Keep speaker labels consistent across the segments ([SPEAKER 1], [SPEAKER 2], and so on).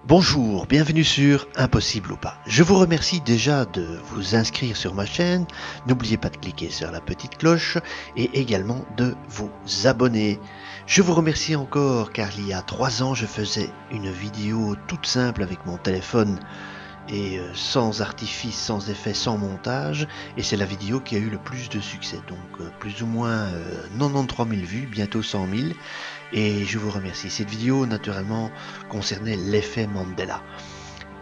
[SPEAKER 1] Bonjour, bienvenue sur Impossible ou pas. Je vous remercie déjà de vous inscrire sur ma chaîne. N'oubliez pas de cliquer sur la petite cloche et également de vous abonner. Je vous remercie encore car il y a 3 ans je faisais une vidéo toute simple avec mon téléphone et sans artifice, sans effet, sans montage, et c'est la vidéo qui a eu le plus de succès, donc plus ou moins 93 000 vues, bientôt 100 000, et je vous remercie. Cette vidéo naturellement concernait l'effet Mandela,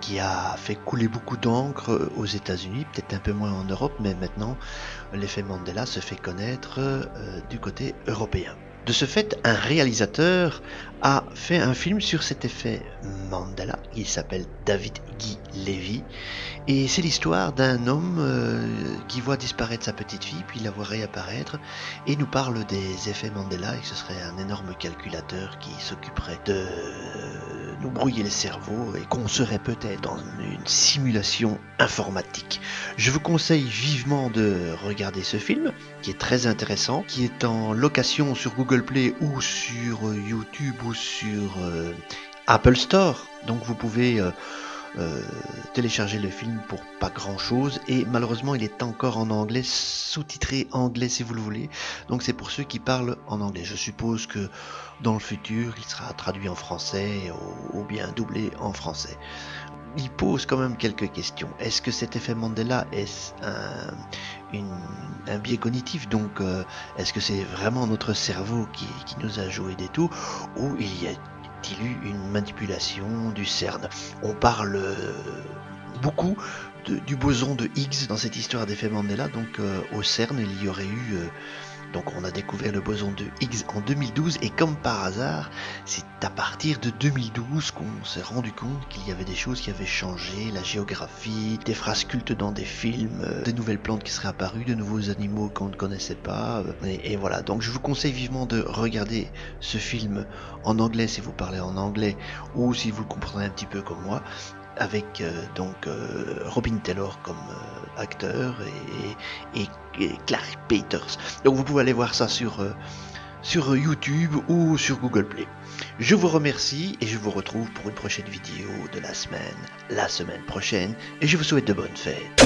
[SPEAKER 1] qui a fait couler beaucoup d'encre aux États-Unis, peut-être un peu moins en Europe, mais maintenant l'effet Mandela se fait connaître du côté européen. De ce fait, un réalisateur a fait un film sur cet effet Mandela. Il s'appelle David Guy Levy. Et c'est l'histoire d'un homme qui voit disparaître sa petite fille, puis la voit réapparaître, et nous parle des effets Mandela, et ce serait un énorme calculateur qui s'occuperait de nous brouiller le cerveau, et qu'on serait peut-être dans une simulation informatique. Je vous conseille vivement de regarder ce film, qui est très intéressant, qui est en location sur Google Play ou sur YouTube ou sur Apple Store. Donc vous pouvez télécharger le film pour pas grand chose, et malheureusement il est encore en anglais, sous-titré anglais si vous le voulez, donc c'est pour ceux qui parlent en anglais. Je suppose que dans le futur il sera traduit en français ou bien doublé en français. Il pose quand même quelques questions. Est-ce que cet effet Mandela est un biais cognitif, donc est-ce que c'est vraiment notre cerveau qui nous a joué des tours, ou il y a eu une manipulation du CERN? On parle beaucoup du boson de Higgs dans cette histoire d'effet Mandela, donc au CERN il y aurait eu donc on a découvert le boson de Higgs en 2012, et comme par hasard, c'est à partir de 2012 qu'on s'est rendu compte qu'il y avait des choses qui avaient changé, la géographie, des phrases cultes dans des films, des nouvelles plantes qui seraient apparues, de nouveaux animaux qu'on ne connaissait pas, et voilà. Donc je vous conseille vivement de regarder ce film en anglais si vous parlez en anglais, ou si vous le comprenez un petit peu comme moi, avec Robin Taylor comme acteur et Clark Peters. Donc vous pouvez aller voir ça sur YouTube ou sur Google Play. Je vous remercie et je vous retrouve pour une prochaine vidéo de la semaine prochaine, et je vous souhaite de bonnes fêtes.